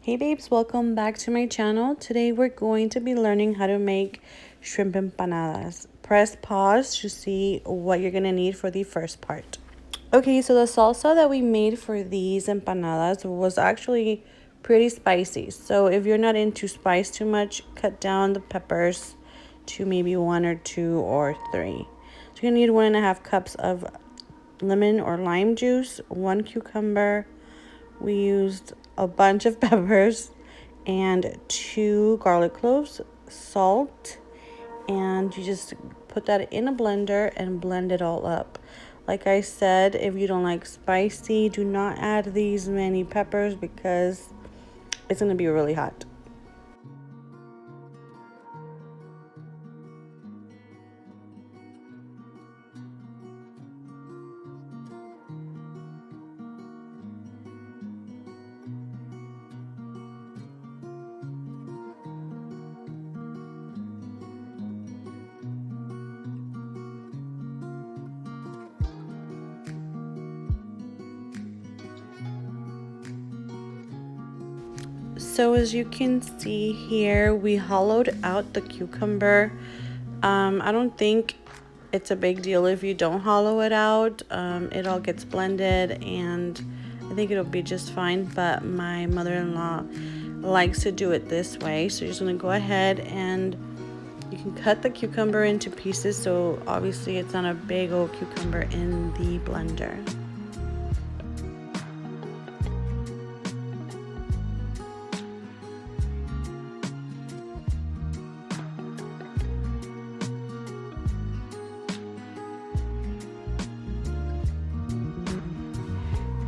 Hey babes, welcome back to my channel. Today we're going to be learning how to make shrimp empanadas. Press pause to see what you're going to need for the first part. Okay, so the salsa that we made for these empanadas was actually pretty spicy. So if you're not into spice too much, cut down the peppers to maybe 1 or 2 or 3. So you're going to need 1.5 cups of lemon or lime juice, 1 cucumber. We used a bunch of peppers and 2 garlic cloves, salt, and you just put that in a blender and blend it all up. Like I said, if you don't like spicy, do not add these many peppers because it's going to be really hot. So as you can see here, we hollowed out the cucumber. I don't think it's a big deal if you don't hollow it out. It all gets blended and I think it'll be just fine, but my mother-in-law likes to do it this way. So you're just gonna go ahead and you can cut the cucumber into pieces, so obviously it's not a big old cucumber in the blender.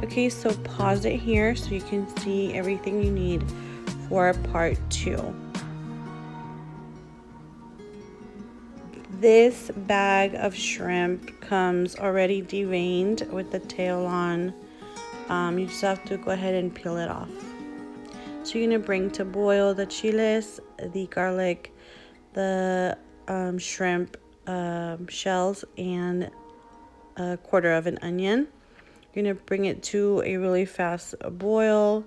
Okay, so pause it here so you can see everything you need for part 2. This bag of shrimp comes already deveined with the tail on. You just have to go ahead and peel it off. So you're gonna bring to boil the chiles, the garlic, the shrimp shells, and 1/4 of an onion. You're gonna bring it to a really fast boil,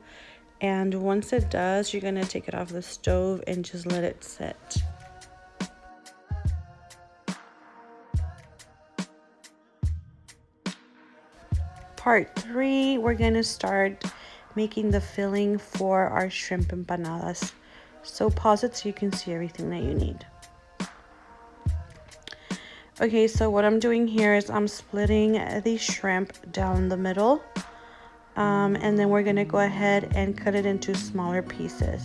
and once it does, you're gonna take it off the stove and just let it sit. Part 3, we're gonna start making the filling for our shrimp empanadas. So pause it so you can see everything that you need. Okay, so what I'm doing here is I'm splitting the shrimp down the middle. And then we're gonna go ahead and cut it into smaller pieces.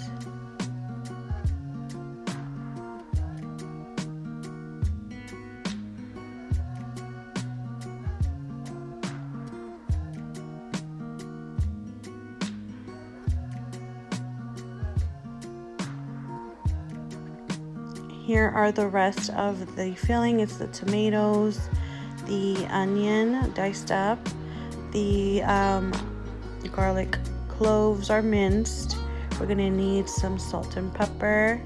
Here are the rest of the filling. It's the tomatoes, the onion diced up, the garlic cloves are minced. We're gonna need some salt and pepper,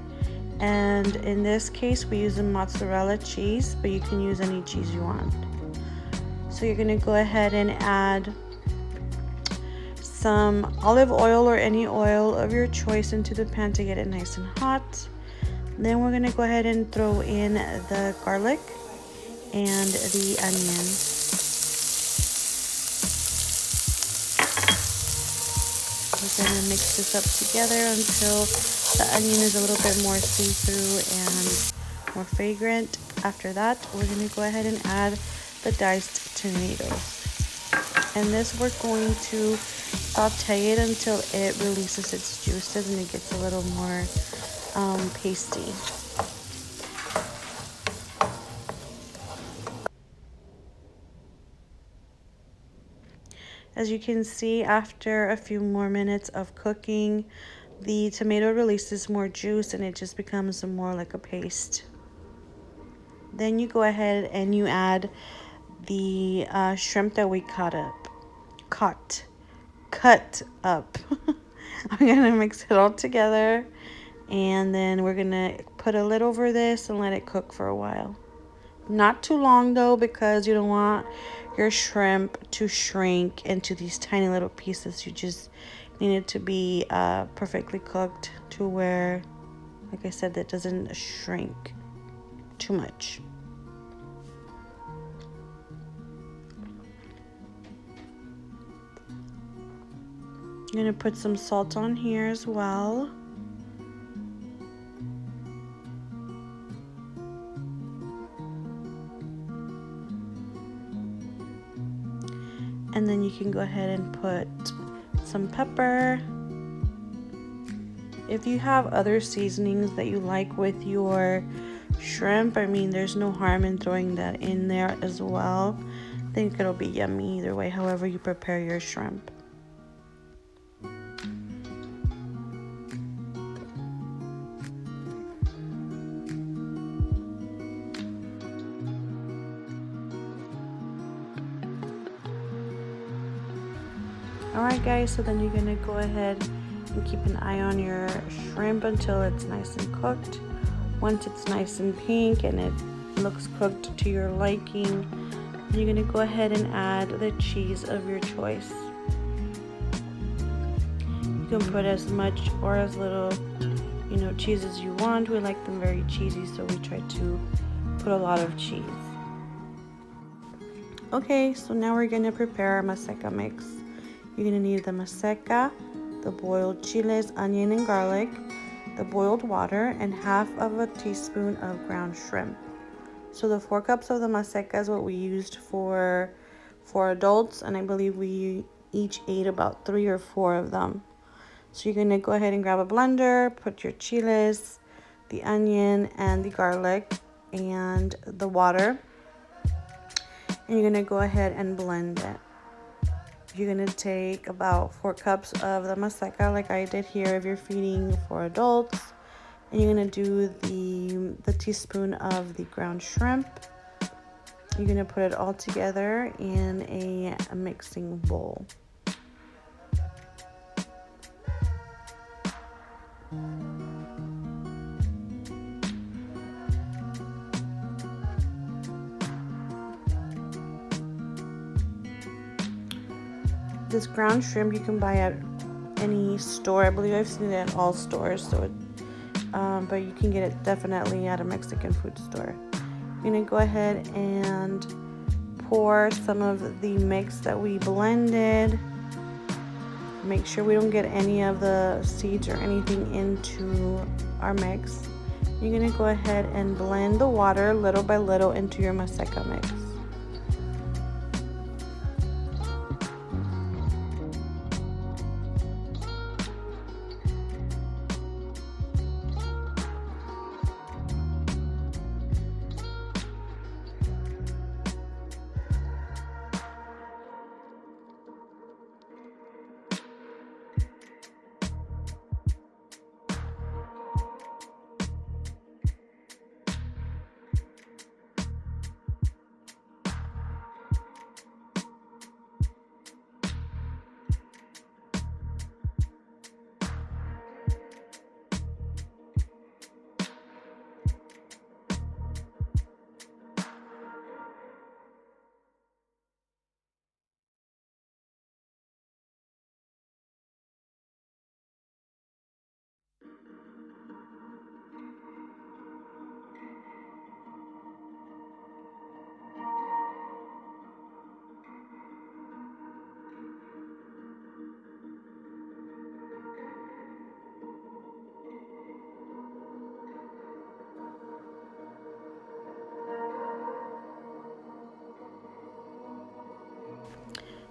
and in this case we use a mozzarella cheese, but you can use any cheese you want. So you're gonna go ahead and add some olive oil or any oil of your choice into the pan to get it nice and hot. Then we're gonna go ahead and throw in the garlic and the onion. We're gonna mix this up together until the onion is a little bit more see-through and more fragrant. After that, we're gonna go ahead and add the diced tomatoes. And this we're going to saute it until it releases its juices and it gets a little more pasty. As you can see, after a few more minutes of cooking, the tomato releases more juice and it just becomes more like a paste. Then you go ahead and you add the shrimp that we cut up. I'm gonna mix it all together, and then we're gonna put a lid over this and let it cook for a while. Not too long though, because you don't want your shrimp to shrink into these tiny little pieces. You just need it to be perfectly cooked to where, like I said, that doesn't shrink too much. I'm gonna put some salt on here as well. And then you can go ahead and put some pepper. If you have other seasonings that you like with your shrimp, I mean, there's no harm in throwing that in there as well. I think it'll be yummy either way, however you prepare your shrimp. Alright guys, so then you're gonna go ahead and keep an eye on your shrimp until it's nice and cooked. Once it's nice and pink and it looks cooked to your liking, you're gonna go ahead and add the cheese of your choice. You can put as much or as little, cheese as you want. We like them very cheesy, so we try to put a lot of cheese. Okay, so now we're gonna prepare our Maseca mix. You're gonna need the Maseca, the boiled chiles, onion, and garlic, the boiled water, and half of a teaspoon of ground shrimp. So the 4 cups of the Maseca is what we used for adults, and I believe we each ate about 3 or 4 of them. So you're gonna go ahead and grab a blender, put your chiles, the onion, and the garlic, and the water, and you're gonna go ahead and blend it. You're gonna take about 4 cups of the Maseca, like I did here if you're feeding for adults, and you're gonna do the teaspoon of the ground shrimp. You're gonna put it all together in a mixing bowl. This ground shrimp you can buy at any store. I believe I've seen it at all stores, so but you can get it definitely at a Mexican food store. You're gonna go ahead and pour some of the mix that we blended. Make sure we don't get any of the seeds or anything into our mix. You're gonna go ahead and blend the water little by little into your Maseca mix.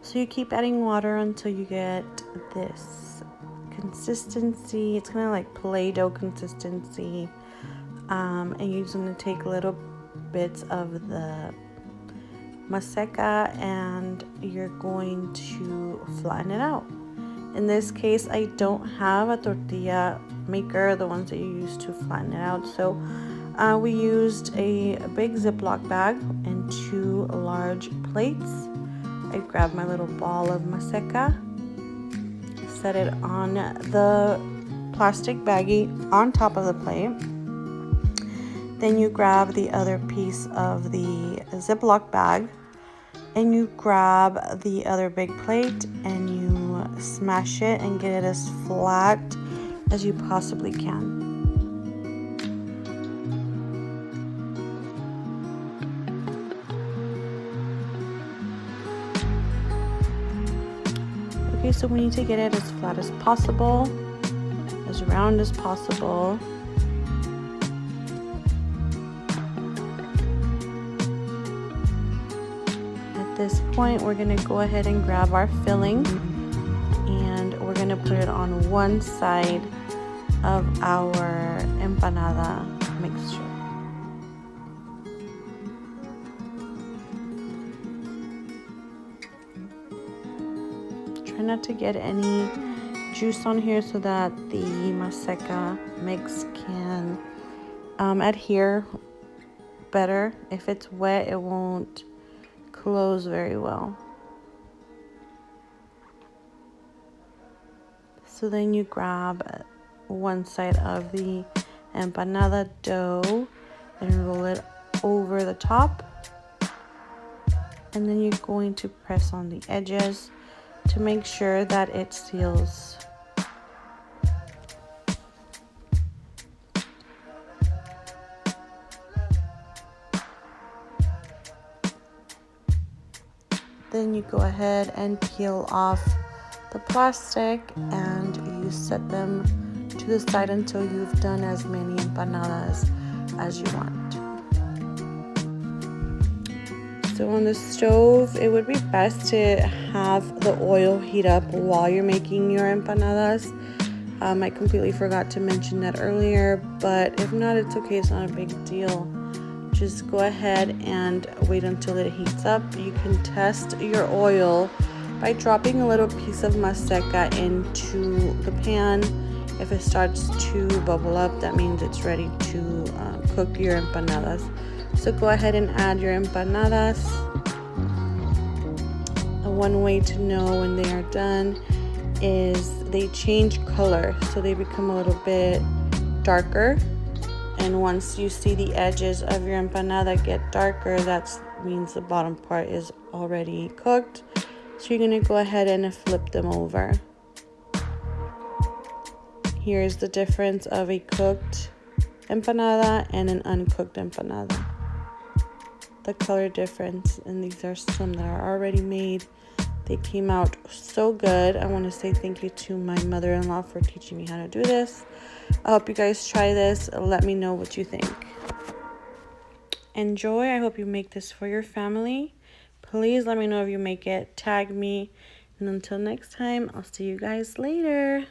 So you keep adding water until you get this consistency. It's kind of like Play-Doh consistency. And you're just going to take little bits of the Maseca and you're going to flatten it out. In this case, I don't have a tortilla maker, the ones that you use to flatten it out. So we used a big Ziploc bag and 2 large plates. I grabbed my little ball of Maseca, set it on the plastic baggie on top of the plate. Then you grab the other piece of the Ziploc bag and you grab the other big plate and you smash it and get it as flat as you possibly can. Okay, so we need to get it as flat as possible, as round as possible. At this point, we're gonna go ahead and grab our filling and we're gonna put it on one side of our empanada mixture. Try not to get any juice on here so that the Maseca mix can adhere better. If it's wet, it won't close very well. So then you grab one side of the empanada dough and roll it over the top, and then you're going to press on the edges to make sure that it seals. Then you go ahead and peel off the plastic and you set them to the side until you've done as many empanadas as you want. So on the stove, it would be best to have the oil heat up while you're making your empanadas. I completely forgot to mention that earlier, but if not, it's okay. It's not a big deal. Just go ahead and wait until it heats up. You can test your oil by dropping a little piece of Maseca into the pan. If it starts to bubble up, that means it's ready to cook your empanadas. So go ahead and add your empanadas. One way to know when they are done is they change color, so they become a little bit darker. And once you see the edges of your empanada get darker, that means the bottom part is already cooked. So you're gonna go ahead and flip them over. Here's the difference of a cooked empanada and an uncooked empanada. The color difference, and these are some that are already made. They came out so good. I want to say thank you to my mother-in-law for teaching me how to do this. I hope you guys try this. Let me know what you think. Enjoy. I hope you make this for your family. Please let me know if you make it. Tag me. And until next time, I'll see you guys later.